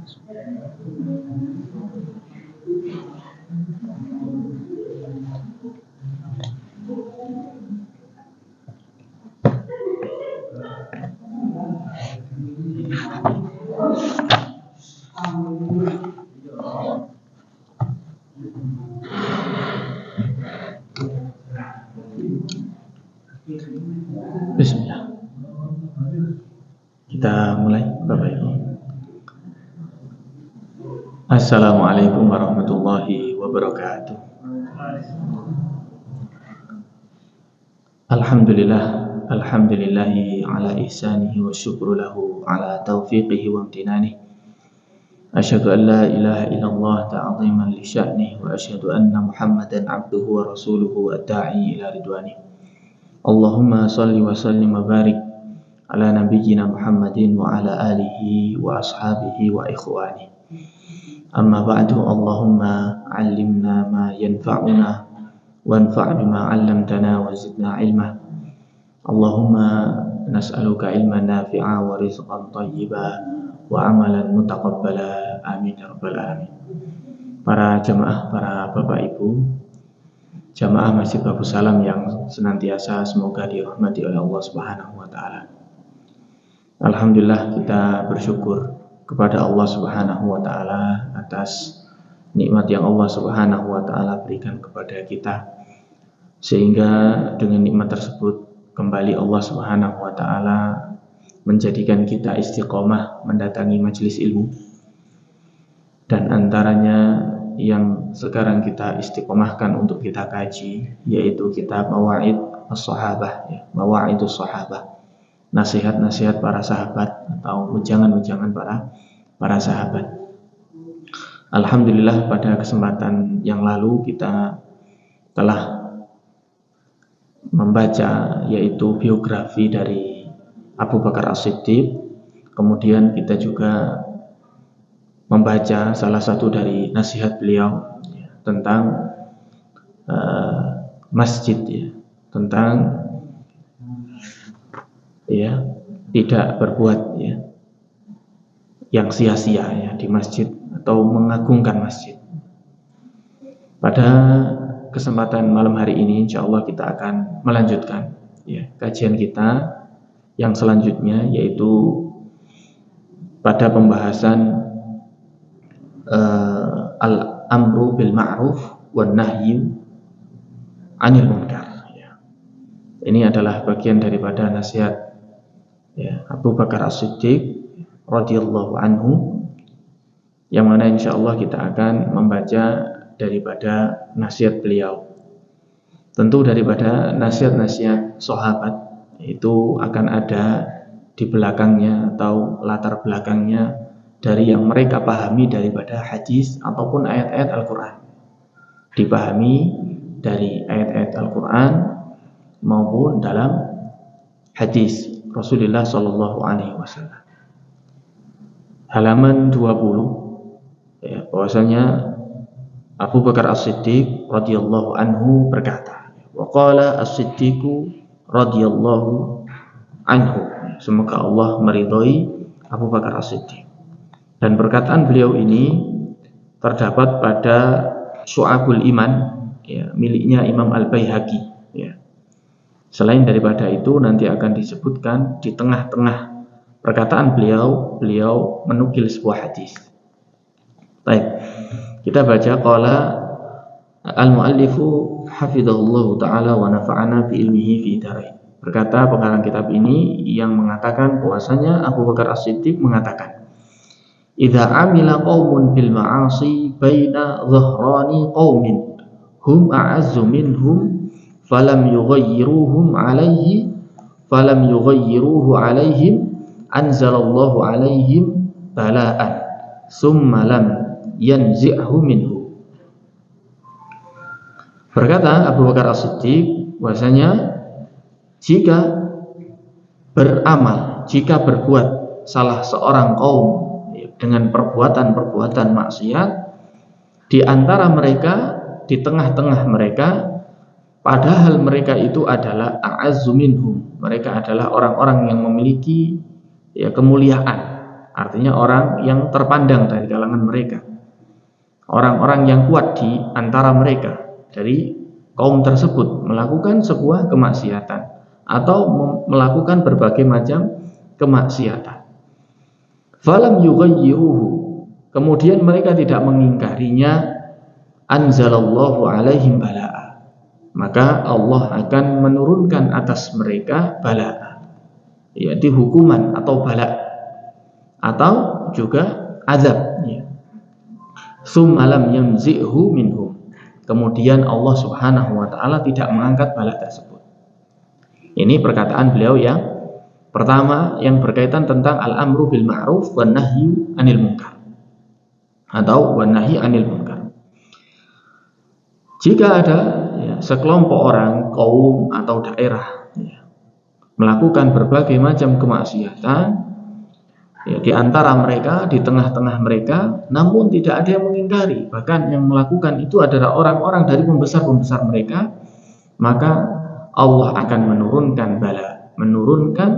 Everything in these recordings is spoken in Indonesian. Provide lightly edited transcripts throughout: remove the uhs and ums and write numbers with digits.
Bismillah. Kita mulai, Bapak Ibu. Assalamualaikum warahmatullahi wabarakatuh. Alhamdulillahi ala ihsanihi wa syukru lahu ala taufiqihi wa amtinanihi. Asyhadu an la ilaha illallah ta'ziman li sya'nihi wa asyhadu anna Muhammadan abduhu wa rasuluhu ad-da'i ila ridwanihi. Allahumma salli wa sallim wa barik ala nabiyyina Muhammadin wa ala alihi wa ashabihi wa ikhwani. Amma ba'du, Allahumma 'allimna ma yanfa'una wanfa' bima 'allamtana wa zidna 'ilma. Allahumma nas'aluka 'ilman nafi'a wa rizqan thayyiba wa 'amalan mutaqabbala. Amin ya rabbal alamin. Para jamaah, para Bapak Ibu, jamaah Masjid Babus Salam yang senantiasa semoga dirahmati oleh Allah Subhanahu wa taala. Alhamdulillah, kita bersyukur kepada Allah Subhanahu wa taala atas nikmat yang Allah Subhanahu wa taala berikan kepada kita, sehingga dengan nikmat tersebut kembali Allah Subhanahu wa taala menjadikan kita istiqomah mendatangi majelis ilmu. Dan antaranya yang sekarang kita istiqomahkan untuk kita kaji yaitu kitab Mawa'id as-Sahabah, Mawa'idus Sahabah, nasihat-nasihat para sahabat atau ujangan-ujangan para sahabat. Alhamdulillah, pada kesempatan yang lalu kita telah membaca yaitu biografi dari Abu Bakar As-Siddiq. Kemudian kita juga membaca salah satu dari nasihat beliau tentang masjid, tentang tidak berbuat yang sia-sia di masjid atau mengagungkan masjid. Pada kesempatan malam hari ini insyaallah kita akan melanjutkan kajian kita yang selanjutnya, yaitu pada pembahasan al-amru bil ma'ruf wan nahyi 'anil munkar. Ini adalah bagian daripada nasihat Abu Bakar As-Siddiq radhiyallahu anhu, yang mana insyaallah kita akan membaca daripada nasihat beliau. Tentu daripada nasihat-nasihat sahabat itu akan ada di belakangnya atau latar belakangnya dari yang mereka pahami daripada hadis ataupun ayat-ayat Al-Quran. Dipahami dari ayat-ayat Al-Quran maupun dalam hadis Rasulullah Sallallahu Alaihi Wasallam. Halaman 20, bahwasanya Abu Bakar As-Siddiq radhiyallahu anhu berkata, wa qala As-Siddiqu radhiyallahu anhu, semoga Allah meridhai Abu Bakar As-Siddiq. Dan perkataan beliau ini terdapat pada Syu'abul Iman, miliknya Imam Al-Baihaqi. Selain daripada itu, nanti akan disebutkan di tengah-tengah perkataan beliau menukil sebuah hadis. Baik, kita baca. Qala al-muallifu hafizahullahu ta'ala wa nafa'ana bi ilmihi fi darain. Berkata pengarang kitab ini yang mengatakan bahwasanya Abu Bakar As-Siddiq mengatakan, idza amila qaumun bil ma'asi baina dhahrani qaumin hum a'azzu minhum falam yughayyiruhu alaihim anzalallahu alaihim bala'an summa lam yanzi'hu minhu. Berkata Abu Bakar As-Siddiq bahwasanya jika beramal, jika berbuat salah seorang kaum dengan perbuatan-perbuatan maksiat, di antara mereka, di tengah-tengah mereka, padahal mereka itu adalah a'azzu minhum, mereka adalah orang-orang yang memiliki kemuliaan, artinya orang yang terpandang dari kalangan mereka, orang-orang yang kuat di antara mereka dari kaum tersebut melakukan sebuah kemaksiatan atau melakukan berbagai macam kemaksiatan. Falam yughayyiruhu, kemudian mereka tidak mengingkarinya, anzalallahu alaihim bala'a, maka Allah akan menurunkan atas mereka bala'a, yaitu hukuman atau bala atau juga azab, ya. Tsumma lam yanzi'hu minhum, kemudian Allah Subhanahu wa taala tidak mengangkat bala tersebut. Ini perkataan beliau yang pertama yang berkaitan tentang al-amru bil ma'ruf wan nahyu 'anil munkar atau wan nahyi 'anil munkar. Jika ada sekelompok orang, kaum atau daerah melakukan berbagai macam kemaksiatan, di antara mereka, di tengah-tengah mereka, namun tidak ada yang mengingkari, bahkan yang melakukan itu adalah orang-orang dari pembesar-pembesar mereka, maka Allah akan menurunkan bala, menurunkan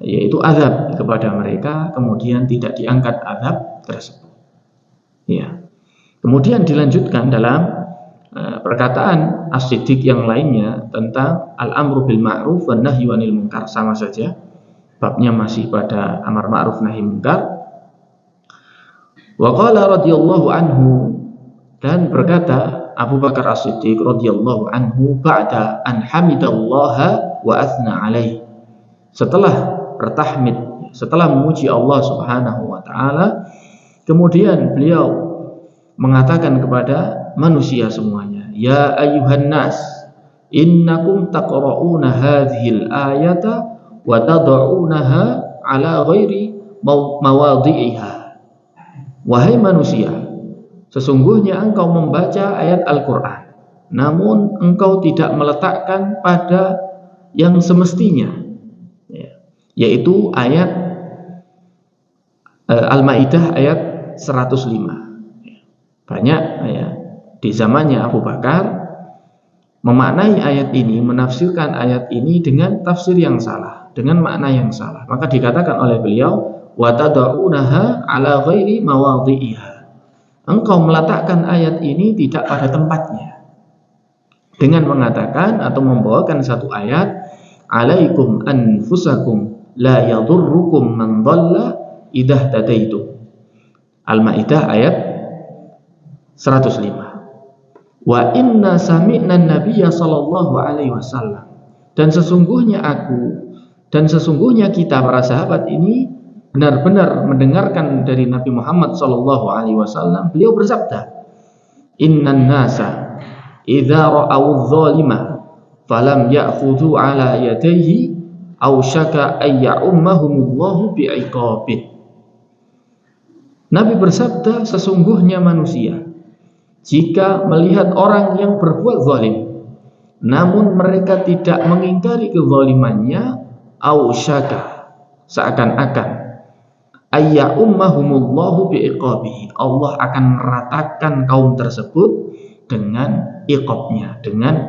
yaitu azab kepada mereka, kemudian tidak diangkat azab tersebut. Ya. Kemudian dilanjutkan dalam perkataan As-Siddiq yang lainnya tentang al-amru bil ma'ruf wan nahyu 'anil munkar, sama saja babnya masih pada amar ma'ruf nahi munkar. Wa qala radhiyallahu anhu, dan berkata Abu Bakar As-Siddiq radhiyallahu anhu ba'da an hamidallaha wa athna alaihi, setelah bertahmid, setelah memuji Allah Subhanahu wa taala, kemudian beliau mengatakan kepada manusia semuanya, ya ayyuhan nas innakum taqra'una hadhil ayata wa tad'unaha ala ghairi mawadhi'iha. Wahai manusia, sesungguhnya engkau membaca ayat Al-Qur'an, namun engkau tidak meletakkan pada yang semestinya, yaitu ayat Al-Maidah ayat 105. Banyak di zamannya Abu Bakar memaknai ayat ini, menafsirkan ayat ini dengan tafsir yang salah, dengan makna yang salah. Maka dikatakan oleh beliau, wa tad'unaha ala ghairi mawadhi'iha, engkau meletakkan ayat ini tidak pada tempatnya, dengan mengatakan atau membawakan satu ayat, alaikum anfusakum la yadurrukum man dhalla idza tadaitum. Al-Maidah ayat 105. Wa inna sami'na nabiyya sallallahu alaihi wasallam, dan sesungguhnya aku dan sesungguhnya kita para sahabat ini benar-benar mendengarkan dari Nabi Muhammad sallallahu alaihi wasallam, beliau bersabda, innan nasa idza ra'aw adh-dhalima falam ya'khudhu ala yadayhi aw syaka ay ya'ummahumullahu bi'iqabih. Nabi bersabda, sesungguhnya manusia jika melihat orang yang berbuat zalim, namun mereka tidak mengingkari kezalimannya, ausyaka, seakan-akan, ayya ummahumullahu bi'iqabihi, Allah akan meratakan kaum tersebut dengan iqabnya, dengan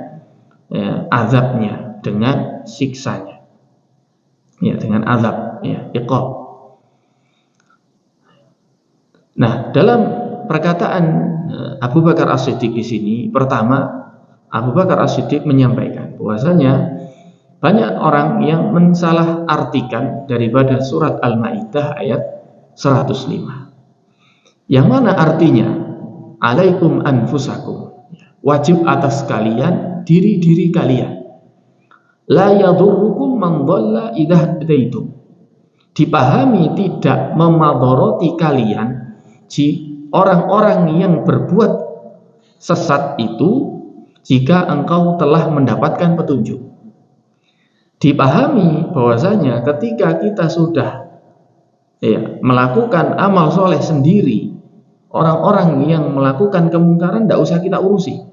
azabnya, dengan siksanya, dengan azab, iqab. Nah, dalam perkataan Abu Bakar As-Siddiq di sini, pertama Abu Bakar As-Siddiq menyampaikan bahwasanya banyak orang yang mensalah artikan daripada surat Al-Maidah ayat 105, yang mana artinya alaikum anfusakum, wajib atas kalian diri-diri kalian, la yadurrukum man dhalla idza hadaitum, dipahami tidak memadharati kalian orang-orang yang berbuat sesat itu jika engkau telah mendapatkan petunjuk. Dipahami bahwasanya ketika kita sudah melakukan amal soleh sendiri, orang-orang yang melakukan kemungkaran tidak usah kita urusi.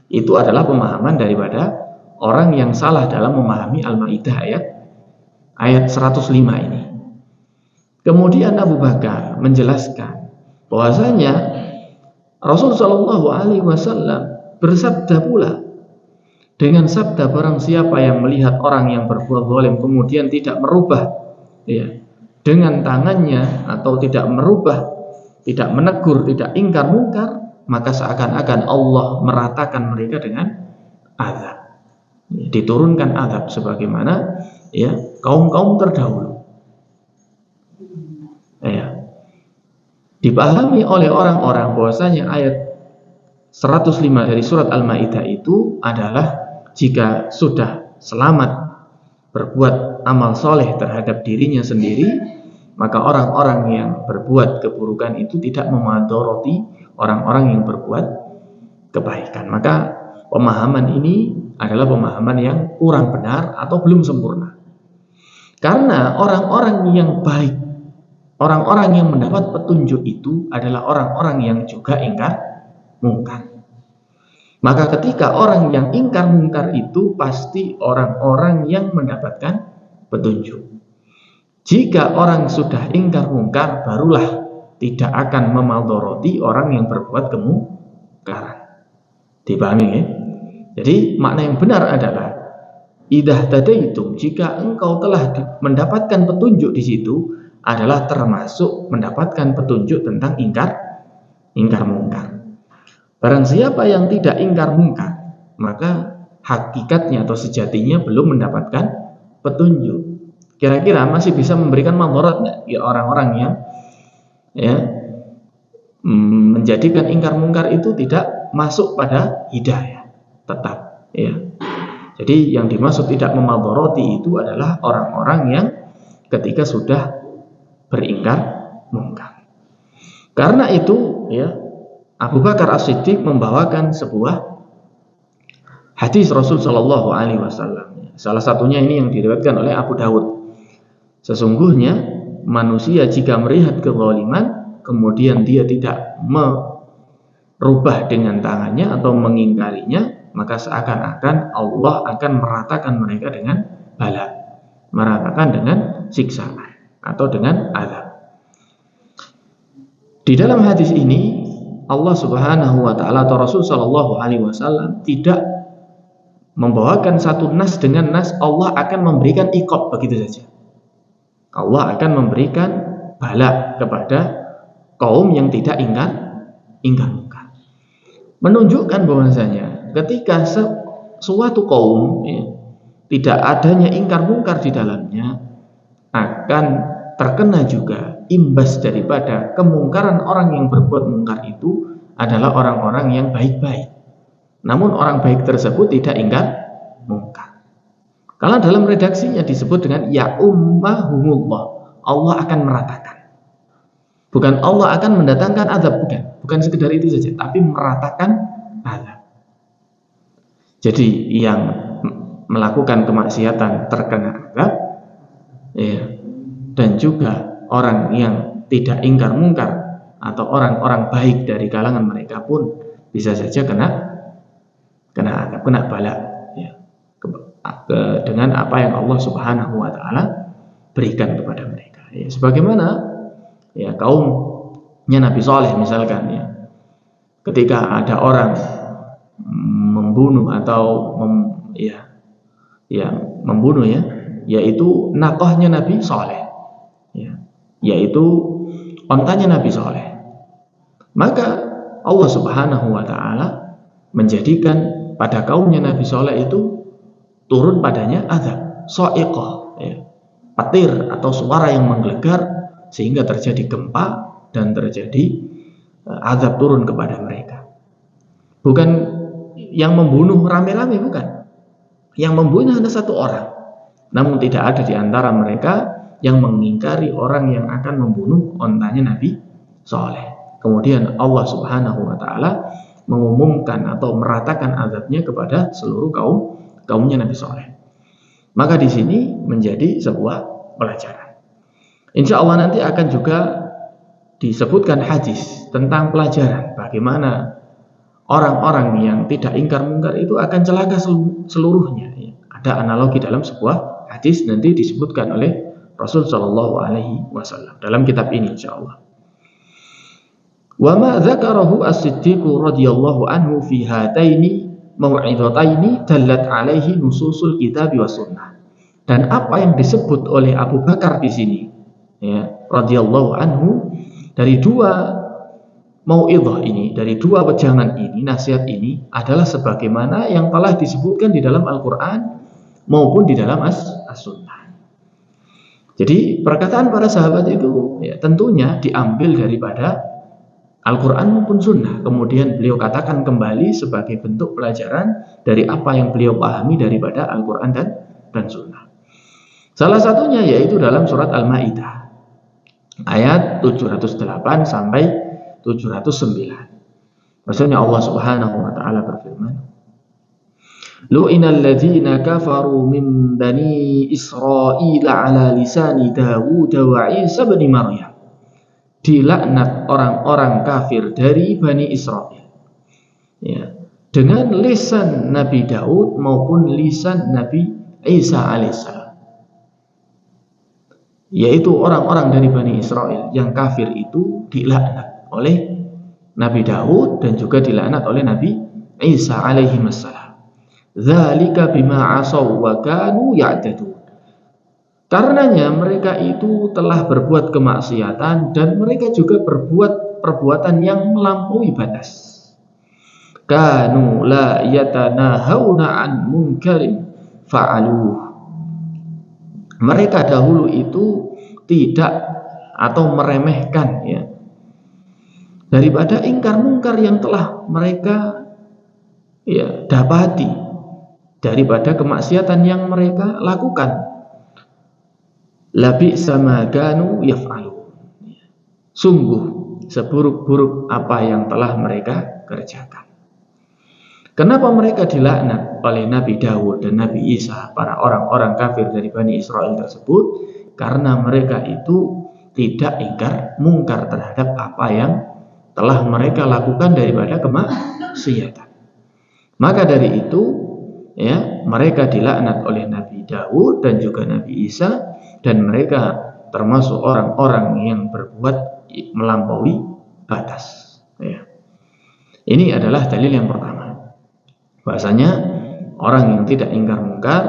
Itu adalah pemahaman daripada orang yang salah dalam memahami Al-Maidah ayat 105 ini. Kemudian Abu Bakar menjelaskan bahwasanya Rasul Shallallahu Alaihi Wasallam bersabda pula dengan sabda, barang siapa yang melihat orang yang berbuat zalim kemudian tidak merubah dengan tangannya atau tidak merubah, tidak menegur, tidak ingkar mungkar, maka seakan-akan Allah meratakan mereka dengan azab. Diturunkan azab sebagaimana ya kaum-kaum terdahulu. Ya. Dipahami oleh orang-orang bahwasanya ayat 105 dari surat Al-Maidah itu adalah jika sudah selamat berbuat amal soleh terhadap dirinya sendiri, maka orang-orang yang berbuat keburukan itu tidak memadoroti orang-orang yang berbuat kebaikan. Maka pemahaman ini adalah pemahaman yang kurang benar atau belum sempurna. Karena orang-orang yang baik, orang-orang yang mendapat petunjuk itu adalah orang-orang yang juga ingkar mungkar. Maka ketika orang yang ingkar mungkar itu pasti orang-orang yang mendapatkan petunjuk. Jika orang sudah ingkar mungkar, barulah tidak akan memadoroti orang yang berbuat kemungkaran. Dipahami ya? Jadi makna yang benar adalah idah tadaitum, jika engkau telah mendapatkan petunjuk di situ, adalah termasuk mendapatkan petunjuk tentang ingkar mungkar. Barang siapa yang tidak ingkar mungkar, maka hakikatnya atau sejatinya belum mendapatkan petunjuk. Kira-kira masih bisa memberikan madarat enggak ya orang-orang yang menjadikan ingkar mungkar itu tidak masuk pada hidayah tetap ya. Jadi yang dimaksud tidak memadarati itu adalah orang-orang yang ketika sudah beringkar mungkar. Karena itu ya, Abu Bakar As-Siddiq membawakan sebuah hadis Rasul Shallallahu Alaihi Wasallam. Salah satunya ini yang diriwayatkan oleh Abu Dawud. Sesungguhnya manusia jika melihat kezaliman, kemudian dia tidak merubah dengan tangannya atau mengingkarinya, maka seakan-akan Allah akan meratakan mereka dengan bala, meratakan dengan siksaan atau dengan azab. Di dalam hadis ini Allah Subhanahu wa taala atau Rasul sallallahu alaihi wasallam tidak membawakan satu nas dengan nas Allah akan memberikan iqab begitu saja. Allah akan memberikan bala kepada kaum yang tidak ingkar mungkar. Menunjukkan bahwasanya ketika suatu kaum tidak adanya ingkar mungkar di dalamnya, akan terkena juga imbas daripada kemungkaran orang yang berbuat mungkar itu adalah orang-orang yang baik-baik. Namun orang baik tersebut tidak ingkar mungkar. Karena dalam redaksinya disebut dengan ya ummahumullah, Allah akan meratakan. Bukan Allah akan mendatangkan azab, bukan sekedar itu saja, tapi meratakan azab. Jadi yang melakukan kemaksiatan terkena azab, ya, dan juga orang yang tidak ingkar mungkar atau orang-orang baik dari kalangan mereka pun bisa saja kena azab, kena bala ya, dengan apa yang Allah Subhanahu wa taala berikan kepada mereka. Ya, sebagaimana ya kaumnya Nabi Saleh misalkan ya, ketika ada orang membunuh atau membunuh ya, yaitu naqahnya Nabi Saleh ya, yaitu ontanya Nabi Saleh, maka Allah Subhanahu wa taala menjadikan pada kaumnya Nabi Saleh itu turun padanya azab sa'iqah ya, petir atau suara yang menggelegar sehingga terjadi gempa dan terjadi azab turun kepada mereka. Bukan yang membunuh rame-rame, bukan. Yang membunuh hanya satu orang. Namun tidak ada di antara mereka yang mengingkari orang yang akan membunuh ontanya Nabi Saleh. Kemudian Allah Subhanahu wa taala mengumumkan atau meratakan azabnya kepada seluruh kaumnya Nabi Saleh. Maka di sini menjadi sebuah pelajaran. Insya Allah nanti akan juga disebutkan hadis tentang pelajaran bagaimana orang-orang yang tidak ingkar mungkar itu akan celaka seluruhnya. Ada analogi dalam sebuah hadis nanti disebutkan oleh Rasul Shallallahu Alaihi Wasallam dalam kitab ini insya Allah. Wa ma dzakarahu as-Siddiq radhiyallahu anhu fi hataini mau'izataini dallat alaihi nususul kitab wa sunnah. Dan apa yang disebut oleh Abu Bakar di sini ya, radhiyallahu anhu, dari dua mau'idhah ini, dari dua wejangan ini, nasihat ini adalah sebagaimana yang telah disebutkan di dalam Al-Quran maupun di dalam As-Sunnah. Jadi perkataan para sahabat itu ya, tentunya diambil daripada Al-Quran maupun Sunnah. Kemudian beliau katakan kembali sebagai bentuk pelajaran dari apa yang beliau pahami daripada Al-Quran dan Sunnah. Salah satunya yaitu dalam surat Al-Ma'idah ayat 708 sampai 709. Maksudnya Allah Subhanahu wa taala berfirman, Lu'inal ladzina kafaru min bani Israil ala lisani Dawud wa Isa bin Maryam. Dilaknat orang-orang kafir dari Bani Israel, ya, dengan lisan Nabi Daud maupun lisan Nabi Isa alaihissalam. Yaitu orang-orang dari Bani Israel yang kafir itu dilaknat oleh Nabi Daud dan juga dilaknat oleh Nabi Isa alaihi wassalam. Dzalika bima asaw wa kanu ya'tadun. Karenanya mereka itu telah berbuat kemaksiatan dan mereka juga berbuat perbuatan yang melampaui batas. Kanu la yatanahawna an munkarin fa'aluh. Mereka dahulu itu tidak atau meremehkan ya daripada ingkar mungkar yang telah mereka ya dapati daripada kemaksiatan yang mereka lakukan. Labi sama kanu yaf'alu. Sungguh seburuk-buruk apa yang telah mereka kerjakan. Kenapa mereka dilaknat oleh Nabi Dawud dan Nabi Isa, para orang-orang kafir dari Bani Israel tersebut? Karena mereka itu tidak ingkar mungkar terhadap apa yang telah mereka lakukan daripada kemaksiatan. Maka dari itu ya, mereka dilaknat oleh Nabi Dawud dan juga Nabi Isa, dan mereka termasuk orang-orang yang berbuat melampaui batas ya. Ini adalah dalil yang pertama, bahasanya orang yang tidak ingkar mungkar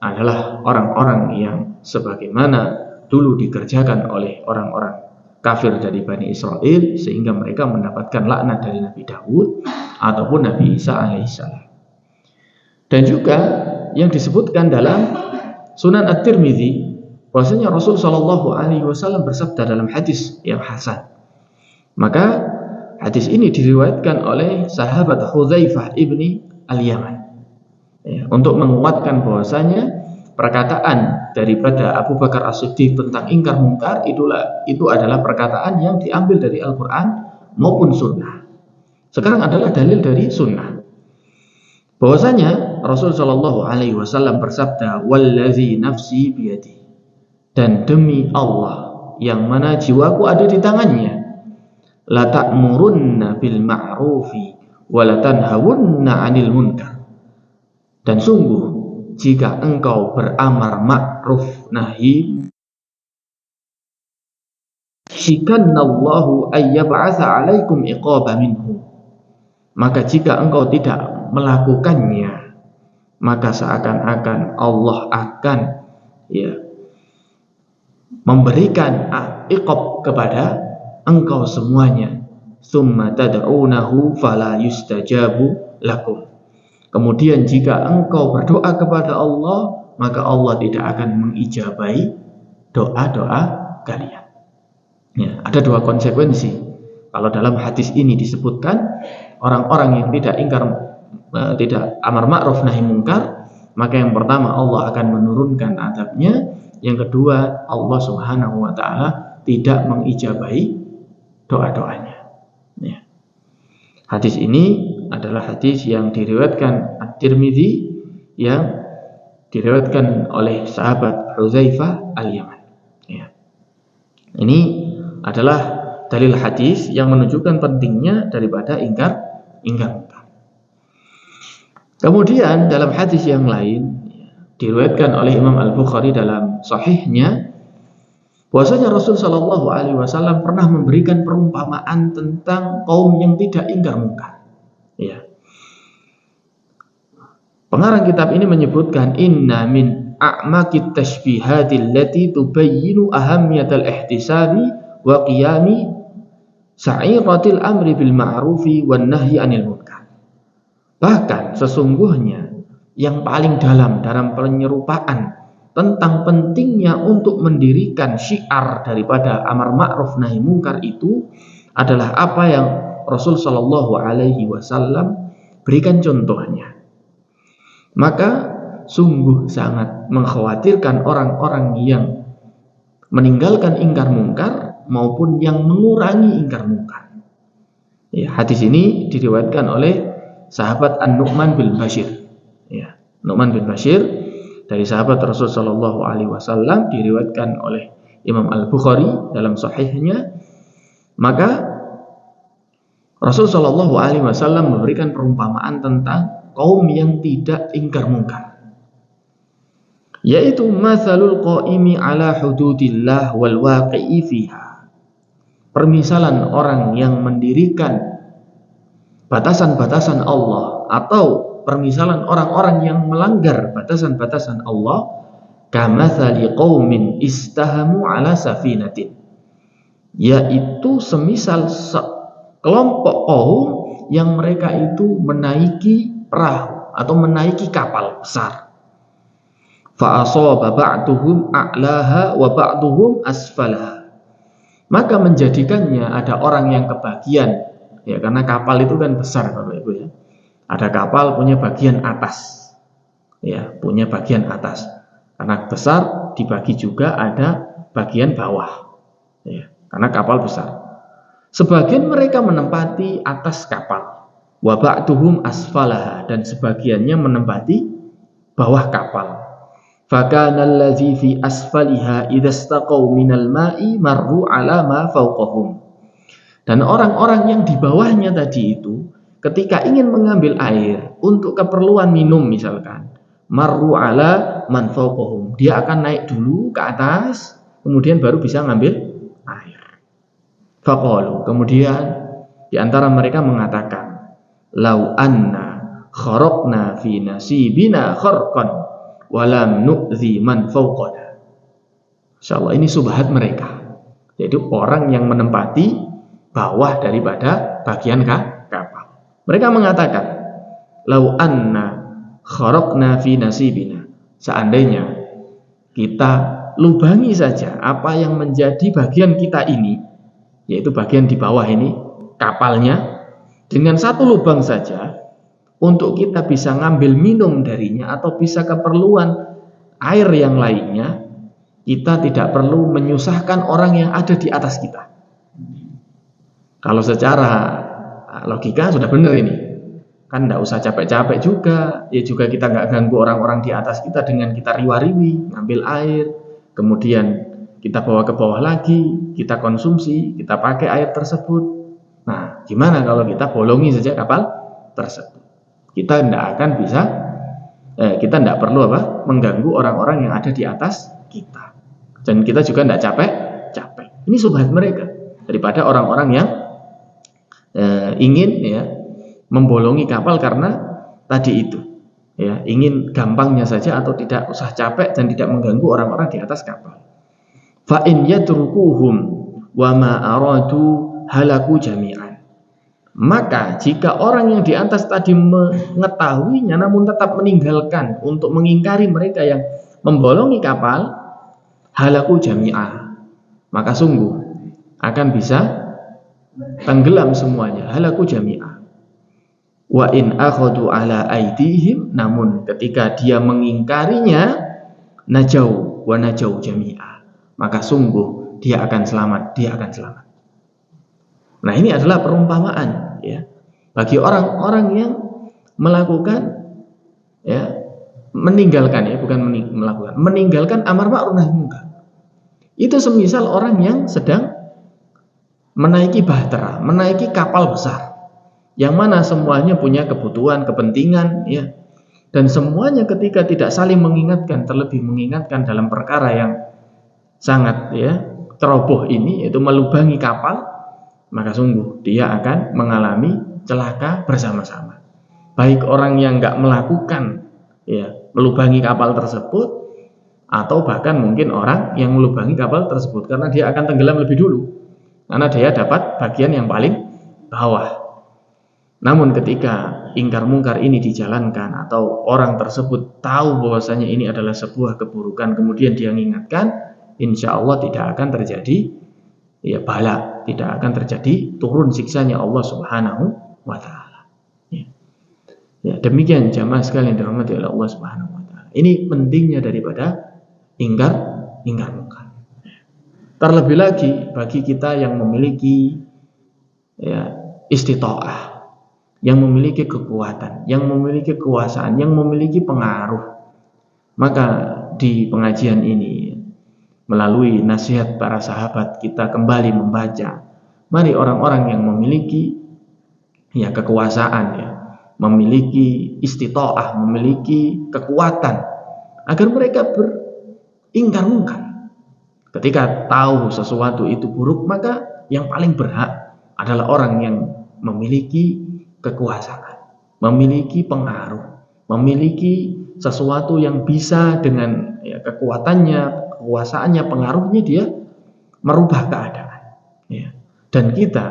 adalah orang-orang yang sebagaimana dulu dikerjakan oleh orang-orang kafir dari Bani Israel, sehingga mereka mendapatkan laknat dari Nabi Dawud ataupun Nabi Isa alaihissalam. Dan juga yang disebutkan dalam Sunan At-Tirmidzi, bahwasanya Rasul Shallallahu Alaihi Wasallam bersabda dalam hadis yang hasan. Maka hadis ini diriwayatkan oleh sahabat Hudzaifah ibni Al-Yaman ya, untuk menguatkan bahwasanya perkataan daripada Abu Bakar As-Siddiq tentang ingkar mungkar itu adalah perkataan yang diambil dari Al-Quran maupun Sunnah. Sekarang adalah dalil dari Sunnah, bahwasanya Rasul Shallallahu Alaihi Wasallam bersabda, "Wallazi nafsi biyadi." Dan demi Allah yang mana jiwaku ada di tangannya, la ta'murunna bil ma'rufi wa la tanhawunna 'anil munkar. Dan sungguh jika engkau beramar ma'ruf nahi, shikanallahu ayyab'atsa 'alaikum iqaba minhu. Maka jika engkau tidak melakukannya, maka seakan-akan Allah akan ya memberikan iqab kepada engkau semuanya. Tsumma tad'unahu fala yustajabu lakum. Kemudian jika engkau berdoa kepada Allah, maka Allah tidak akan mengijabahi doa-doa kalian. Ya, ada dua konsekuensi. Kalau dalam hadis ini disebutkan orang-orang yang tidak amar ma'ruf nahi mungkar, maka yang pertama Allah akan menurunkan azabnya. Yang kedua, Allah Subhanahu wa taala tidak mengijabahi doa-doanya. Ya. Hadis ini adalah hadis yang diriwayatkan At-Tirmidzi, yang diriwayatkan oleh sahabat Hudzaifah Al-Yaman. Ya. Ini adalah dalil hadis yang menunjukkan pentingnya daripada ingkar mungkar. Kemudian dalam hadis yang lain diriwayatkan oleh Imam Al-Bukhari dalam sahihnya, bahwasanya Rasul Shallallahu Alaihi Wasallam pernah memberikan perumpamaan tentang kaum yang tidak ingkar mungkar. Ya. Pengarang kitab ini menyebutkan inna min a'maqit tashbihati allati tubayyinu ahammiyatal ihtisabi wa qiyami sa'iratil amri bil ma'rufi wan nahyi 'anil munkar. Bahkan sesungguhnya yang paling dalam penyerupaan tentang pentingnya untuk mendirikan syiar daripada amar ma'ruf nahi munkar itu adalah apa yang Rasul Shallallahu Alaihi Wasallam berikan contohnya. Maka sungguh sangat mengkhawatirkan orang-orang yang meninggalkan ingkar mungkar maupun yang mengurangi ingkar mungkar. Ya, hadis ini diriwayatkan oleh sahabat An-Nu'man bin Bashir. Ya, Nu'man bin Bashir dari sahabat Rasul Shallallahu Alaihi Wasallam, diriwayatkan oleh Imam Al-Bukhari dalam sahihnya. Maka Rasul Shallallahu Alaihi Wasallam memberikan perumpamaan tentang kaum yang tidak ingkar mungkar, yaitu matsalul qaimi ala hududillah wal waqi'i fiha. Permisalan orang yang mendirikan batasan-batasan Allah atau permisalan orang-orang yang melanggar batasan-batasan Allah, kamatsali qaumin istahamu ala safinatin, yaitu semisal kelompok kaum yang mereka itu menaiki perahu atau menaiki kapal besar. Fa asaba ba'duhum a'laha wa ba'duhum asfalaha. Maka menjadikannya ada orang yang kebagian, ya, karena kapal itu kan besar Bapak Ibu ya. Ada kapal punya bagian atas. Ya, punya bagian atas. Karena besar dibagi juga ada bagian bawah. Ya, karena kapal besar. Sebagian mereka menempati atas kapal, wa ba'duhum asfalaha, dan sebagiannya menempati bawah kapal. Fakana allazi fi asfaliha idza istaqaw minal ma'i marru ala ma fawqahum. Dan orang-orang yang di bawahnya tadi itu ketika ingin mengambil air untuk keperluan minum misalkan, marru ala man fawqahum, dia akan naik dulu ke atas kemudian baru bisa ngambil air. Faqalu, kemudian di antara mereka mengatakan, lau anna kharaqna fi nasibina kharqan walam nu'zi man fawqana. Insyaallah ini subhat mereka, yaitu orang yang menempati bawah daripada bagian kapal. Mereka mengatakan, lau anna kharaqna fi nasibina, seandainya kita lubangi saja apa yang menjadi bagian kita ini, yaitu bagian di bawah ini, kapalnya, dengan satu lubang saja, untuk kita bisa ngambil minum darinya atau bisa keperluan air yang lainnya, kita tidak perlu menyusahkan orang yang ada di atas kita. Kalau secara logika sudah benar ini, kan tidak usah capek-capek juga, ya juga kita nggak ganggu orang-orang di atas kita dengan kita riwa-riwi ngambil air, kemudian kita bawa ke bawah lagi, kita konsumsi, kita pakai air tersebut. Nah, gimana kalau kita bolongi saja kapal tersebut? Kita tidak akan bisa, kita tidak perlu mengganggu orang-orang yang ada di atas kita. Dan kita juga tidak capek-capek. Ini subhat mereka daripada orang-orang yang ingin ya membolongi kapal karena tadi itu, ya, ingin gampangnya saja atau tidak usah capek dan tidak mengganggu orang-orang di atas kapal. Fa in yatrukuhum wa ma aradu halaku jami'an. Maka jika orang yang di atas tadi mengetahuinya namun tetap meninggalkan untuk mengingkari mereka yang membolongi kapal, halaku jami'ah, maka sungguh akan bisa tenggelam semuanya, halaku jami'ah. Wa in akhadu ala aidihim, namun ketika dia mengingkarinya, najau wa najau jami'ah, maka sungguh dia akan selamat, dia akan selamat. Nah, ini adalah perumpamaan ya bagi orang-orang yang melakukan ya meninggalkan ya bukan melakukan meninggalkan amar ma'ruf nahi munkar. Itu semisal orang yang sedang menaiki bahtera, menaiki kapal besar yang mana semuanya punya kebutuhan, kepentingan ya, dan semuanya ketika tidak saling mengingatkan, terlebih mengingatkan dalam perkara yang sangat ya ceroboh ini, yaitu melubangi kapal, maka sungguh dia akan mengalami celaka bersama-sama. Baik orang yang nggak melakukan ya melubangi kapal tersebut atau bahkan mungkin orang yang melubangi kapal tersebut, karena dia akan tenggelam lebih dulu, karena dia dapat bagian yang paling bawah. Namun ketika ingkar mungkar ini dijalankan atau orang tersebut tahu bahwasanya ini adalah sebuah keburukan, kemudian dia mengingatkan, insya Allah tidak akan terjadi bala, tidak akan terjadi turun siksanya Allah Subhanahu wa Ta'ala. Ya, demikian jamaah sekalian dirahmati oleh Allah Subhanahu wa Ta'ala. Ini pentingnya daripada ingkar mungkar. Terlebih lagi bagi kita yang memiliki istita'ah, yang memiliki kekuatan, yang memiliki kekuasaan, yang memiliki pengaruh. Maka di pengajian ini, melalui nasihat para sahabat, kita kembali membaca, mari orang-orang yang memiliki kekuasaan, memiliki istita'ah, memiliki kekuatan, agar mereka beringkar mungkar. Ketika tahu sesuatu itu buruk, maka yang paling berhak adalah orang yang memiliki kekuasaan, memiliki pengaruh, memiliki sesuatu yang bisa dengan kekuatannya, kekuasaannya, pengaruhnya dia merubah keadaan. Dan kita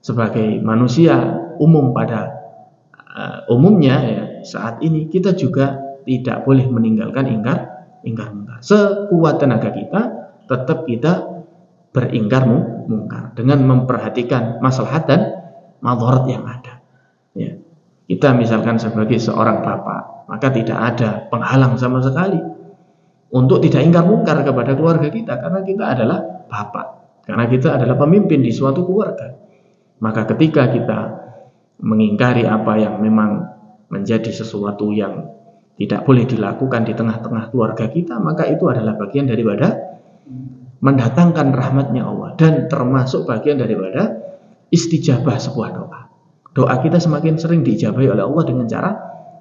sebagai manusia umum pada umumnya saat ini, kita juga tidak boleh meninggalkan ingkar mungkar. Sekuat tenaga kita, tetap kita beringkar mungkar dengan memperhatikan maslahat dan madharat yang ada. Kita misalkan sebagai seorang bapak, maka tidak ada penghalang sama sekali untuk tidak ingkar mungkar kepada keluarga kita, karena kita adalah bapak, karena kita adalah pemimpin di suatu keluarga. Maka ketika kita mengingkari apa yang memang menjadi sesuatu yang tidak boleh dilakukan di tengah-tengah keluarga kita, maka itu adalah bagian daripada mendatangkan rahmatnya Allah, dan termasuk bagian daripada istijabah sebuah doa. Doa kita semakin sering diijabahi oleh Allah dengan cara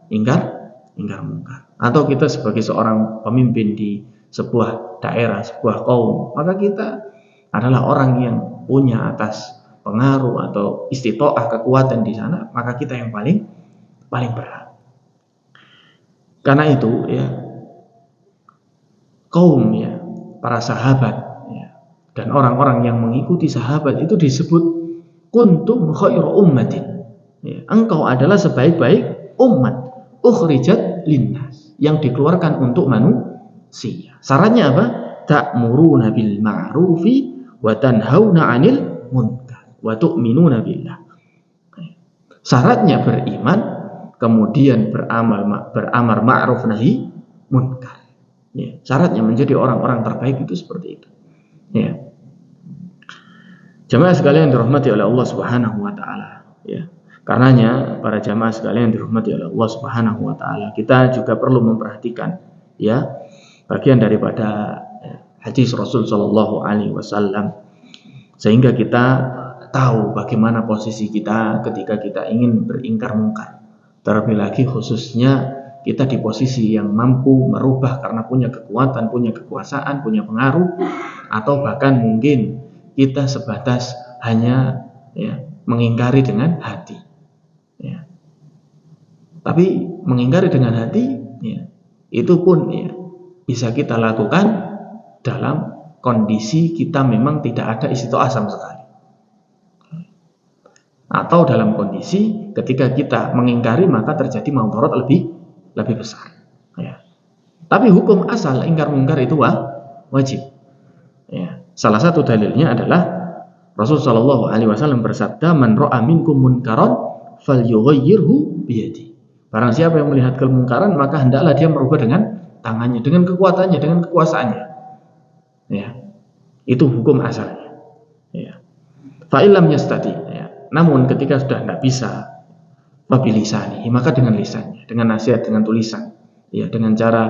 ingkar mungkar. Atau kita sebagai seorang pemimpin di sebuah daerah, sebuah kaum, maka kita adalah orang yang punya atas pengaruh atau istita'ah, kekuatan di sana, maka kita yang paling berhak. Karena itu kaum para sahabat dan orang-orang yang mengikuti sahabat itu disebut kuntum khairu ummatin. Engkau adalah sebaik-baik umat ukhrijat linnas, yang dikeluarkan untuk manusia. Syaratnya apa? Ta'muruna bil ma'rufi wa tanhauna 'anil munkar wa tu'minuna billah. Syaratnya beriman, kemudian beramar ma'ruf nahi munkar. Syaratnya menjadi orang-orang terbaik itu seperti itu. Jamaah sekalian dirahmati oleh Allah Subhanahu wa Ta'ala. Karenanya para jamaah sekalian dirahmati oleh Allah Subhanahu wa Ta'ala, kita juga perlu memperhatikan bagian daripada hadis Rasul Shallallahu Alaihi Wasallam, sehingga kita tahu bagaimana posisi kita ketika kita ingin beringkar mungkar. Terlebih lagi khususnya kita di posisi yang mampu merubah karena punya kekuatan, punya kekuasaan, punya pengaruh, atau bahkan mungkin kita sebatas hanya mengingkari dengan hati. Tapi mengingkari dengan hati itu pun bisa kita lakukan dalam kondisi kita memang tidak ada istita'ah sama sekali, atau dalam kondisi ketika kita mengingkari maka terjadi madharat lebih besar. Tapi hukum asal ingkar mungkar itu wajib. Salah satu dalilnya adalah Rasul Shallallahu Alaihi Wasallam bersabda, man ra'a minkum munkaran falyughayyirhu biyadihi. Barang siapa yang melihat kemungkaran, maka hendaklah dia merubah dengan tangannya, dengan kekuatannya, dengan kekuasaannya. Itu hukum asalnya. Fa illam yastati. Namun ketika sudah tidak bisa, fabilisani, maka dengan lisannya, dengan nasihat, dengan tulisan, dengan cara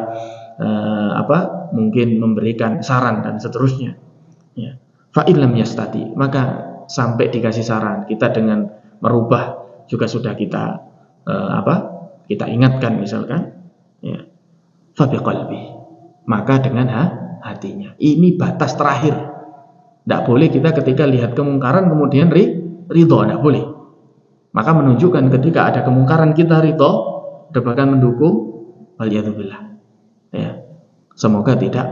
mungkin memberikan saran dan seterusnya. Fa illam yastati, maka sampai dikasih saran, kita dengan merubah juga sudah kita kita ingatkan misalkan, fa biqalbi, maka dengan hatinya. Ini batas terakhir. Tidak boleh kita ketika lihat kemungkaran kemudian ridho, tidak boleh. Maka menunjukkan ketika ada kemungkaran kita ridho, bahkan mendukung, waliyadzubillah. Semoga tidak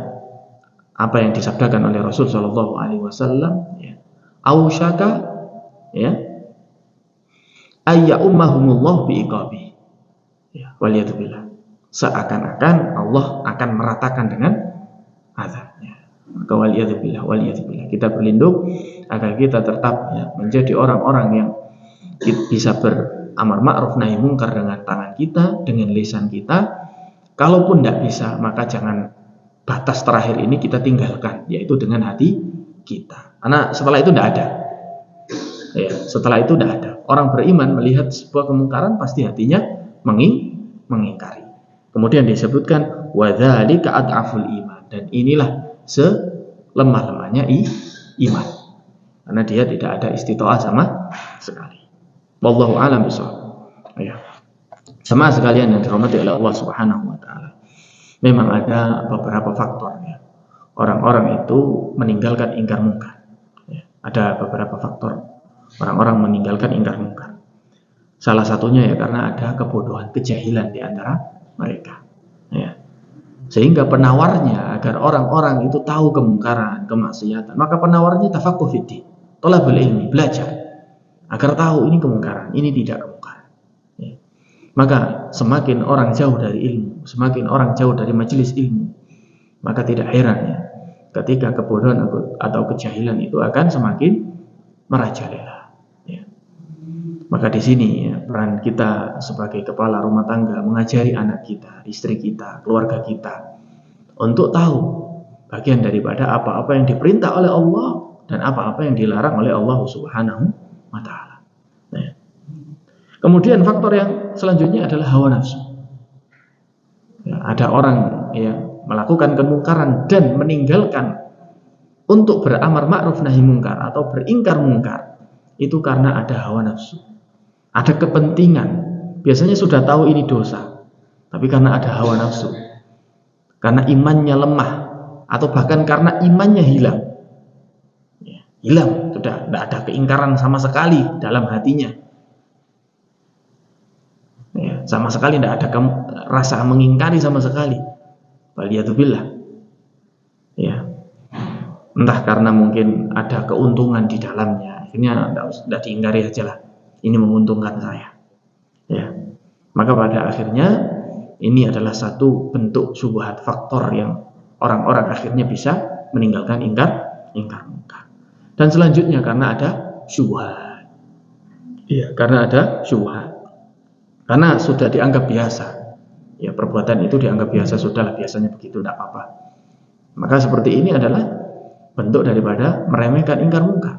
apa yang disabdakan oleh Rasul Shallallahu Alaihi Wasallam, ya, ausyaka, ya, ayya ummahumullah biiqabi, ya, waliyadzubillah, seakan-akan Allah akan meratakan dengan azabnya. Maka waliyadzubillah, kita berlindung agar kita tetap, ya, menjadi orang-orang yang bisa beramar ma'ruf nahi mungkar dengan tangan kita, dengan lisan kita. Kalaupun tidak bisa, maka jangan batas terakhir ini kita tinggalkan, yaitu dengan hati kita. Karena setelah itu tidak ada. Ya, setelah itu tidak ada. Orang beriman melihat sebuah kemungkaran pasti hatinya mengingkari. Kemudian disebutkan wadzalika ad'aful iman, dan inilah selemah-lemahnya iman. Karena dia tidak ada istitoah sama sekali. Wallahu a'lam bishawab. Ya. Sama sekalian yang dirahmati oleh Allah Subhanahu wa taala. Memang ada beberapa faktor, ya. Orang-orang itu meninggalkan ingkar mungkar. Ya. Ada beberapa faktor orang-orang meninggalkan ingkar mungkar. Salah satunya ya karena ada kebodohan, kejahilan di antara mereka. Ya. Sehingga penawarnya agar orang-orang itu tahu kemungkaran, kemaksiatan, maka penawarnya tafaqquh fiddin, thalabul ilmi, belajar agar tahu ini kemungkaran, ini tidak kemungkaran. Ya. Maka semakin orang jauh dari ilmu, semakin orang jauh dari majelis ilmu, maka tidak heran, ya, ketika kebodohan atau kejahilan itu akan semakin merajalela. Ya. Maka di sini, ya, peran kita sebagai kepala rumah tangga mengajari anak kita, istri kita, keluarga kita untuk tahu bagian daripada apa-apa yang diperintah oleh Allah dan apa-apa yang dilarang oleh Allah Subhanahu wa taala. Nah. Kemudian faktor yang selanjutnya adalah hawa nafsu. Ya, ada orang, ya, melakukan kemungkaran dan meninggalkan untuk beramar ma'ruf nahi mungkar atau beringkar mungkar itu karena ada hawa nafsu. Ada kepentingan. Biasanya sudah tahu ini dosa, tapi karena ada hawa nafsu, karena imannya lemah, atau bahkan karena imannya hilang. Ya, hilang, sudah tidak ada keingkaran sama sekali dalam hatinya. Ya, sama sekali tidak ada rasa mengingkari sama sekali. Waliyadzubillah. Ya. Entah karena mungkin ada keuntungan di dalamnya, akhirnya tidak diingkari aja lah. Ini menguntungkan saya. Ya. Maka pada akhirnya ini adalah satu bentuk syubhat, faktor yang orang-orang akhirnya bisa meninggalkan ingkar mungkar. Dan selanjutnya karena ada syubhat. Iya, karena ada syubhat. Karena sudah dianggap biasa. Ya, perbuatan itu dianggap biasa, sudahlah biasanya begitu, tidak apa-apa. Maka seperti ini adalah bentuk daripada meremehkan ingkar mungkar.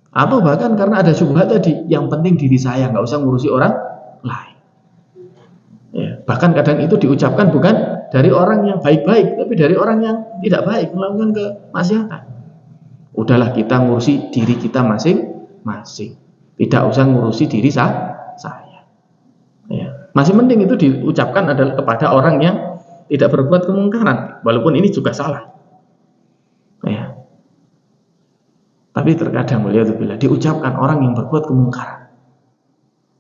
Atau bahkan karena ada syubhat tadi, yang penting diri saya, nggak usah ngurusi orang lain. Ya, bahkan kadang itu diucapkan bukan dari orang yang baik-baik, tapi dari orang yang tidak baik, melakukan kemaksiatan. Udahlah kita ngurusi diri kita masing-masing, tidak usah ngurusi diri saya. Ya, masih penting itu diucapkan adalah kepada orang yang tidak berbuat kemungkaran, walaupun ini juga salah. Ya. Tapi terkadang waliyadzubillah diucapkan orang yang berbuat kemungkaran.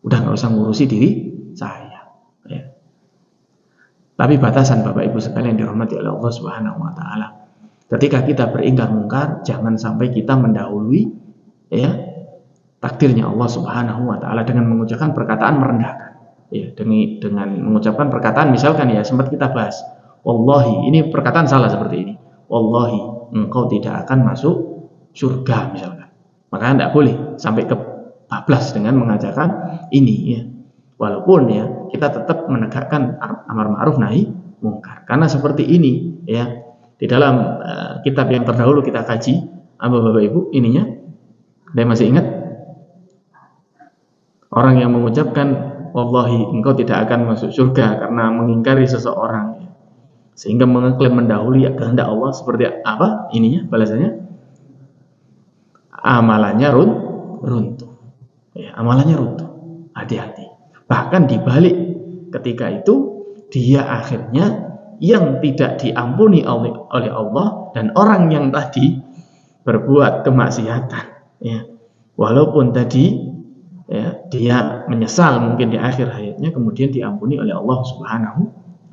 Udah nggak usah ngurusi diri saya. Ya. Tapi batasan Bapak Ibu sekalian dirahmati oleh Allah Subhanahu wa taala. Ketika kita beringkar mungkar, jangan sampai kita mendahului, ya, takdirnya Allah Subhanahu wa taala dengan mengucapkan perkataan merendahkan. Ya, dengan mengucapkan perkataan misalkan, ya, sempat kita bahas, wallahi, ini perkataan salah seperti ini. Wallahi, engkau tidak akan masuk surga misalkan. Maka tidak boleh sampai kebablas dengan mengajarkan ini, ya. Walaupun, ya, kita tetap menegakkan amar ma'ruf nahi mungkar. Karena seperti ini, ya, di dalam kitab yang terdahulu kita kaji, apa Bapak Ibu ininya? Ada yang masih ingat? Orang yang mengucapkan wallahi engkau tidak akan masuk surga karena mengingkari seseorang, ya, sehingga mengklaim mendahului kehendak Allah, seperti apa ininya balasannya? Amalannya runtuh. Ya, amalannya runtuh. Hati-hati. Bahkan dibalik, ketika itu dia akhirnya yang tidak diampuni oleh Allah, dan orang yang tadi berbuat kemaksiatan, ya, walaupun tadi, ya, dia menyesal mungkin di akhir hayatnya, kemudian diampuni oleh Allah Subhanahu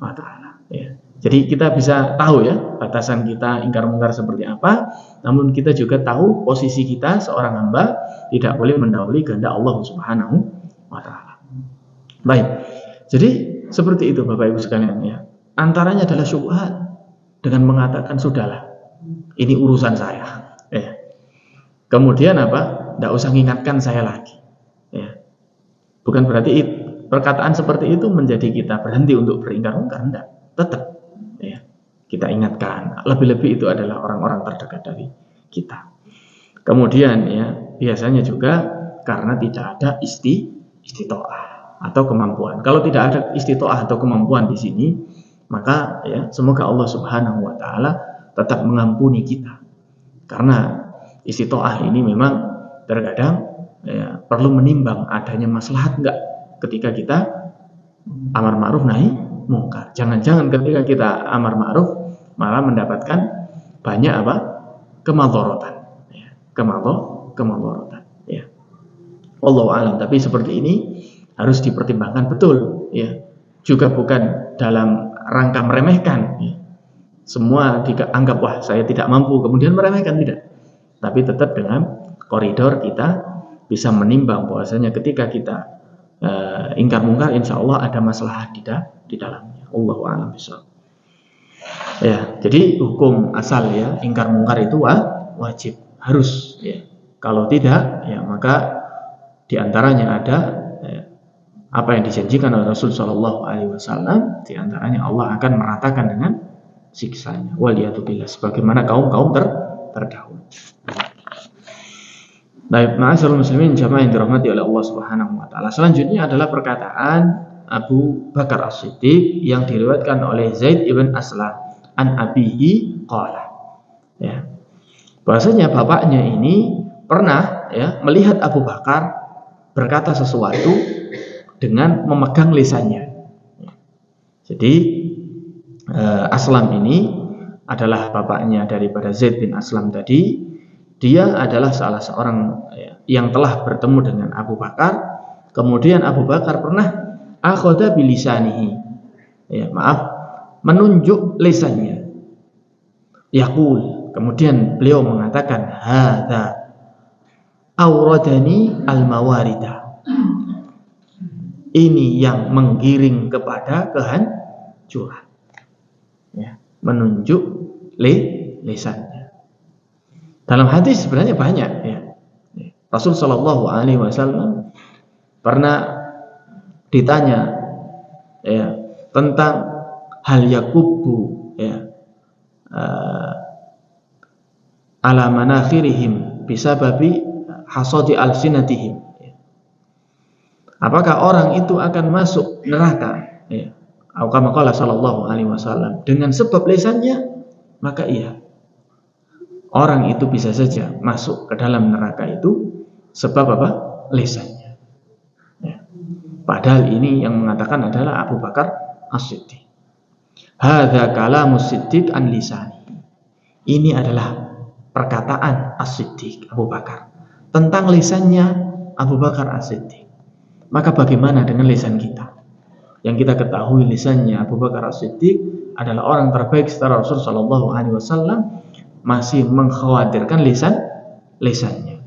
wa taala, ya. Jadi kita bisa tahu ya batasan kita ingkar mungkar seperti apa, namun kita juga tahu posisi kita seorang hamba tidak boleh mendahului kehendak Allah Subhanahu wa taala. Baik. Jadi seperti itu Bapak Ibu sekalian ya. Antaranya adalah syubhat dengan mengatakan sudahlah, ini urusan saya. Ya. Kemudian apa? Tidak usah mengingatkan saya lagi. Ya. Bukan berarti perkataan seperti itu menjadi kita berhenti untuk beringkar mungkar, enggak. Tetap ya, kita ingatkan. Lebih-lebih itu adalah orang-orang terdekat dari kita. Kemudian ya, biasanya juga karena tidak ada istitoah atau kemampuan. Kalau tidak ada istitoah atau kemampuan di sini, maka ya semoga Allah Subhanahu wa taala tetap mengampuni kita. Karena istitoah ini memang terkadang ya, perlu menimbang adanya maslahat enggak ketika kita amar ma'ruf nahi mungkar. Jangan-jangan ketika kita amar ma'ruf malah mendapatkan banyak apa? Kemadharatan. Ya, kemadharatan. Ya. Wallahu a'lam. Tapi seperti ini harus dipertimbangkan betul. Ya. Juga bukan dalam rangka meremehkan. Ya. Semua dianggap wah saya tidak mampu kemudian meremehkan, tidak. Tapi tetap dengan koridor kita bisa menimbang bahwasanya ketika kita ingkar mungkar, insya Allah ada maslahat di dalamnya. Allahu a'lam bishawab. Ya, jadi hukum asal ya ingkar mungkar itu wajib, harus ya. Kalau tidak ya maka diantaranya ada ya, apa yang dijanjikan oleh Rasul Shallallahu Alaihi Wasallam, diantaranya Allah akan meratakan dengan siksanya. Waliyatubillah, sebagaimana kaum terdahulu. Baik, ma'asyiral muslimin jamaah yang dirahmati oleh Allah Subhanahu wa taala. Selanjutnya adalah perkataan Abu Bakar As-Siddiq yang diriwayatkan oleh Zaid ibn Aslam an abihi qala. Ya. Bahwasanya bapaknya ini pernah ya melihat Abu Bakar berkata sesuatu dengan memegang lisannya. Jadi Aslam ini adalah bapaknya daripada Zaid bin Aslam tadi. Dia adalah salah seorang yang telah bertemu dengan Abu Bakar. Kemudian Abu Bakar pernah akhadha bilisanihi. Ya, menunjuk lisannya. Yaqul, kemudian beliau mengatakan hadza auradani al-mawarida. Ini yang menggiring kepada kehancuran. Ya, menunjuk lisannya. Dalam hadis sebenarnya banyak ya. Rasul Shallallahu Alaihi Wasallam pernah ditanya ya tentang hal yakubu ya ala manakhirihim bisababi hasadi alsinatihim. Apakah orang itu akan masuk neraka? Ya. Kama qala Shallallahu Alaihi Wasallam, dengan sebab lisannya, maka iya. Orang itu bisa saja masuk ke dalam neraka itu sebab apa? Lisannya. Ya. Padahal ini yang mengatakan adalah Abu Bakar As-Siddiq. Hadza kalamus Siddiq an lisani. Ini adalah perkataan As-Siddiq Abu Bakar tentang lisannya Abu Bakar As-Siddiq. Maka bagaimana dengan lisan kita? Yang kita ketahui lisannya Abu Bakar As-Siddiq adalah orang terbaik setelah Rasul sallallahu alaihi wasallam, masih mengkhawatirkan lisannya.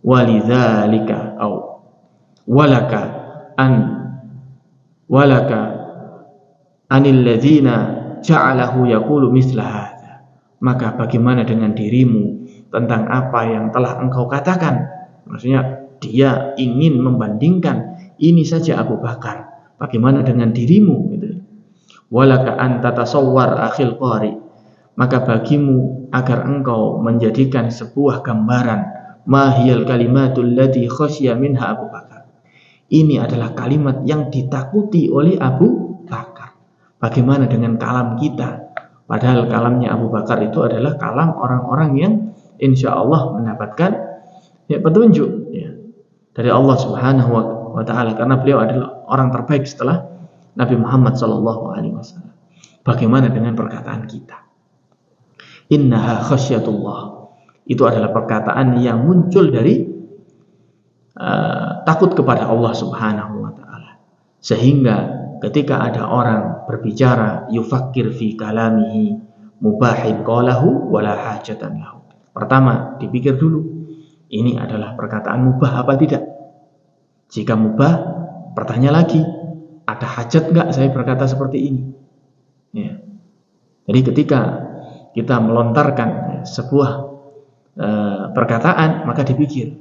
Walidzalika au walaka anil ladzina ja'alahu yaqulu misla hadza. Maka bagaimana dengan dirimu tentang apa yang telah engkau katakan? Maksudnya dia ingin membandingkan ini saja Abu Bakar. Bagaimana dengan dirimu gitu. Walaka an tatasawwar akhil qari. Maka bagimu agar engkau menjadikan sebuah gambaran mahiyal kalimatul lati khasya minha Abu Bakar. Ini adalah kalimat yang ditakuti oleh Abu Bakar. Bagaimana dengan kalam kita? Padahal kalamnya Abu Bakar itu adalah kalam orang-orang yang insya Allah mendapatkan petunjuk ya, dari Allah Subhanahu wa taala, karena beliau adalah orang terbaik setelah Nabi Muhammad SAW. Bagaimana dengan perkataan kita? Innaha khasyatullah. Itu adalah perkataan yang muncul dari takut kepada Allah Subhanahu wa taala. Sehingga ketika ada orang berbicara yufakkir fi kalamihi mubahin qalahu wala hajatan lahu. Pertama, dipikir dulu, ini adalah perkataan mubah apa tidak? Jika mubah, bertanya lagi, ada hajat enggak saya berkata seperti ini? Ya. Jadi ketika kita melontarkan sebuah perkataan, maka dipikir.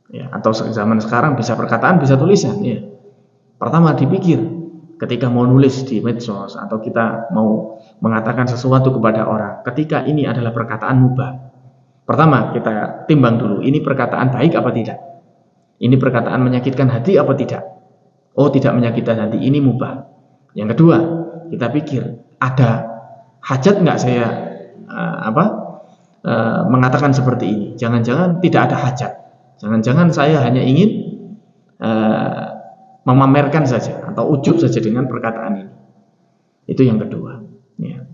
Ya, atau zaman sekarang bisa perkataan, bisa tulisan. Ya. Pertama dipikir, ketika mau nulis di medsos atau kita mau mengatakan sesuatu kepada orang, ketika ini adalah perkataan mubah, pertama kita timbang dulu, ini perkataan baik apa tidak? Ini perkataan menyakitkan hati apa tidak? Oh, tidak menyakitkan hati, ini mubah. Yang kedua, kita pikir, ada hajat nggak saya mengatakan seperti ini? Jangan-jangan tidak ada hajat. Jangan-jangan saya hanya ingin memamerkan saja atau ujub saja dengan perkataan ini. Itu yang kedua. Ya.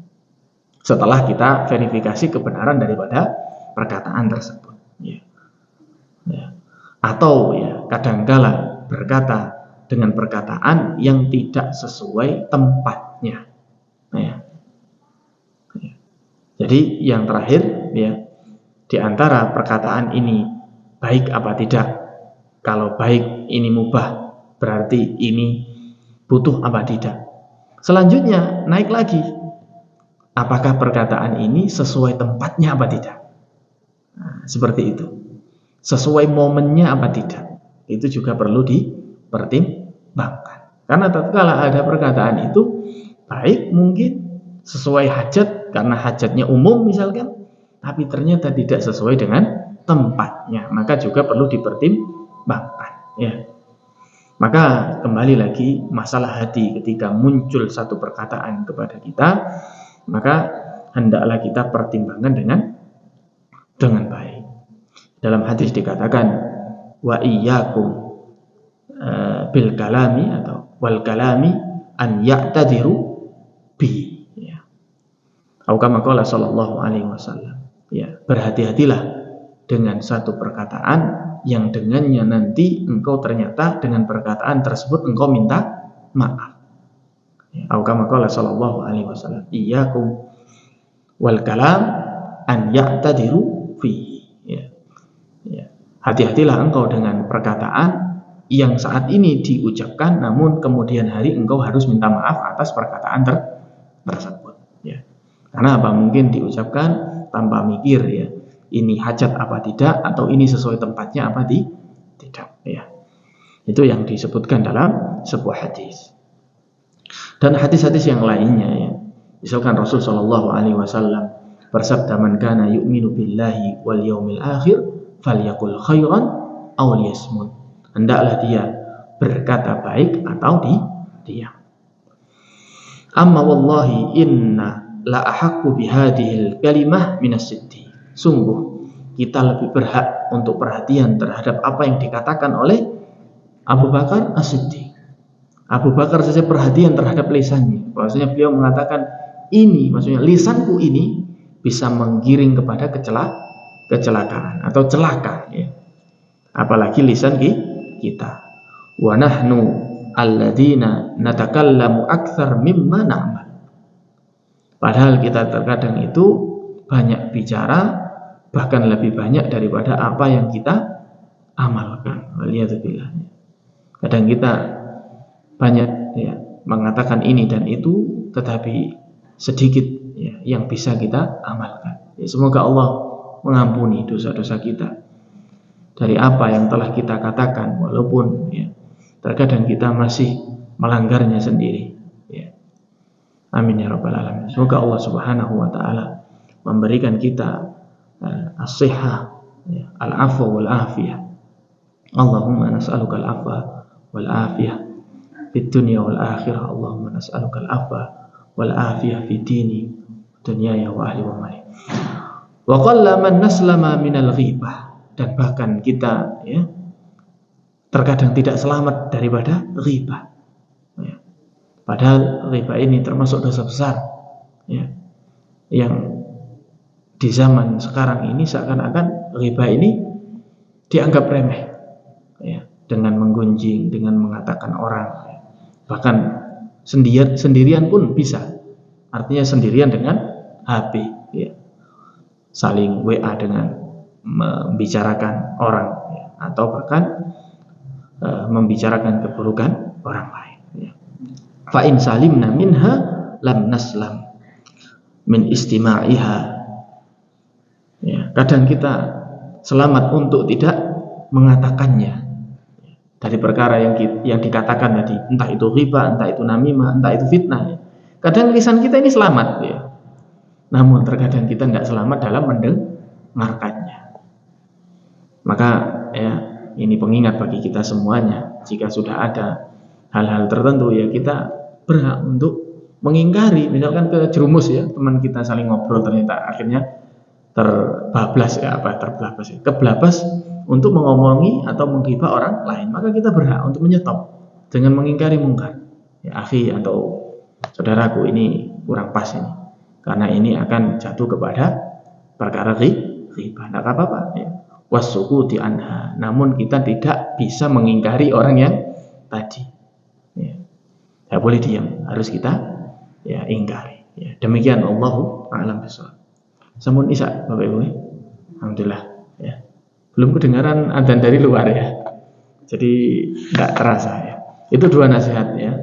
Setelah kita verifikasi kebenaran daripada perkataan tersebut. Ya. Ya. Atau ya kadangkala berkata dengan perkataan yang tidak sesuai tempatnya. Ya. Ya. Jadi yang terakhir ya, di antara perkataan ini baik apa tidak? Kalau baik ini mubah, berarti ini butuh apa tidak? Selanjutnya naik lagi, apakah perkataan ini sesuai tempatnya apa tidak? Nah, seperti itu. Sesuai momennya apa tidak? Itu juga perlu dipertimbangkan. Karena tatkala ada perkataan itu baik mungkin sesuai hajat karena hajatnya umum misalkan, tapi ternyata tidak sesuai dengan tempatnya, maka juga perlu dipertimbangkan. Ya. Maka kembali lagi masalah hati, ketika muncul satu perkataan kepada kita, maka hendaklah kita pertimbangkan dengan baik. Dalam hadis dikatakan wa iyyakum bil kalami atau wal kalami an ya'tadiru bi. Ya. Atau kama qala sallallahu alaihi wasallam. Ya, berhati-hatilah dengan satu perkataan yang dengannya nanti engkau ternyata dengan perkataan tersebut engkau minta maaf. Atau kama qala sallallahu alaihi wasallam, iyyakum wal kalam an ya'tadiru fi. Ya. Ya. Hati-hatilah engkau dengan perkataan yang saat ini diucapkan namun kemudian hari engkau harus minta maaf atas perkataan tersebut. Ya. Karena apa? Mungkin diucapkan tanpa mikir ya. Ini hajat apa tidak, atau ini sesuai tempatnya apa tidak ya. Itu yang disebutkan dalam sebuah hadis. Dan hadis-hadis yang lainnya ya. Misalkan Rasul sallallahu alaihi wasallam bersabda, "Man kana yu'minu billahi wal yaumil akhir falyaqul khairan aw liyasmut." Hendaklah dia berkata baik atau diam. Amma wallahi inna la ahaqqu bihadhil kalimah minas siddi. Sungguh kita lebih berhak untuk perhatian terhadap apa yang dikatakan oleh Abu Bakar As-Siddiq. Abu Bakar saja perhatian terhadap lisannya. Bahwasanya beliau mengatakan ini, maksudnya lisanku ini bisa menggiring kepada kecelakaan atau celaka ya. Apalagi lisan kita. Wa nahnu alladzina natakallamu aktsar mimma na'mal. Padahal kita terkadang itu banyak bicara, bahkan lebih banyak daripada apa yang kita amalkan. Waliyadzubillah. Kadang kita banyak ya, mengatakan ini dan itu, tetapi sedikit ya, yang bisa kita amalkan. Ya, semoga Allah mengampuni dosa-dosa kita dari apa yang telah kita katakan, walaupun ya, terkadang kita masih melanggarnya sendiri. Ya. Amin ya rabbal alamin. Semoga Allah Subhanahu wa taala memberikan kita as-sihah, ya, al-afwa wal afiyah. Allahumma nas'aluka al-afwa wal afiyah fid dunya wal akhirah. Allahumma nas'aluka al-afwa wal afiyah fid dini dunyaya wa ahli wa mali. Wa qalla man naslama minal ghibah. Dan bahkan kita ya, terkadang tidak selamat daripada ghibah. Ya. Padahal ghibah ini termasuk dosa besar ya, yang di zaman sekarang ini seakan-akan ghibah ini dianggap remeh ya, dengan menggunjing, dengan mengatakan orang ya. Bahkan Sendirian pun bisa. Artinya sendirian dengan HP, ya. Saling WA dengan membicarakan orang, ya. Atau bahkan membicarakan keburukan orang lain, ya. Fa in salimna minha lam naslam min istima'iha. Ya, kadang kita selamat untuk tidak mengatakannya dari perkara yang dikatakan tadi, entah itu riba, entah itu namimah, entah itu fitnah, ya. Kadang lisan kita ini selamat, ya. Namun terkadang kita tidak selamat dalam mendengarkannya. Maka ya, ini pengingat bagi kita semuanya. Jika sudah ada hal-hal tertentu, ya kita berhak untuk mengingkari. Misalkan kejerumus, ya, teman kita saling ngobrol ternyata akhirnya keblabas untuk mengomongi atau menghibah orang lain, maka kita berhak untuk menyetop dengan mengingkari mungkar. Ya, akhi atau saudaraku, ini kurang pas ini, karena ini akan jatuh kepada perkara ghibah. Tidak apa-apa, ya. Wasukuti anha, namun kita tidak bisa mengingkari orang yang tadi, ya. Tidak boleh diam, harus kita, ya, ingkari, ya. Demikian, Allahu a'lam bishawab. Sampun isya, Bapak Ibu. Alhamdulillah, ya. Belum kedengaran adzan dari luar, ya. Jadi tidak terasa, ya. Itu dua nasihat, ya,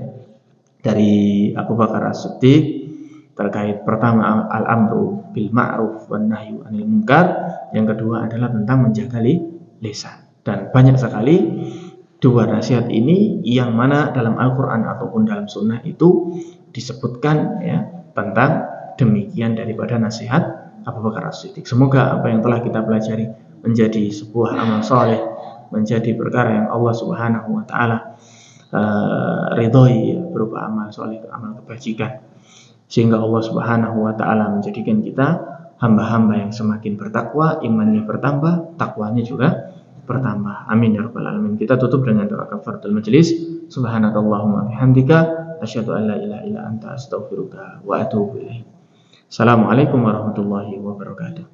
dari Abu Bakar As-Siddiq terkait pertama al-amru bil ma'ruf wan nahyu 'anil munkar, yang kedua adalah tentang menjaga lisan. Dan banyak sekali dua nasihat ini yang mana dalam Al-Qur'an ataupun dalam sunnah itu disebutkan, ya, tentang demikian daripada nasihat Abu Bakar As-Siddiq. Semoga apa yang telah kita pelajari menjadi sebuah amal soleh, menjadi perkara yang Allah Subhanahu wa taala ridhoi, berupa amal soleh, amal kebajikan, sehingga Allah Subhanahu wa taala menjadikan kita hamba-hamba yang semakin bertakwa, imannya bertambah, takwanya juga bertambah. Amin ya rabbal alamin. Kita tutup dengan doa kafaratul majelis. Subhanakallahumma bihamdika asyhadu an la ilaha illa anta astaghfiruka wa atubu ilaik. Assalamualaikum warahmatullahi wabarakatuh.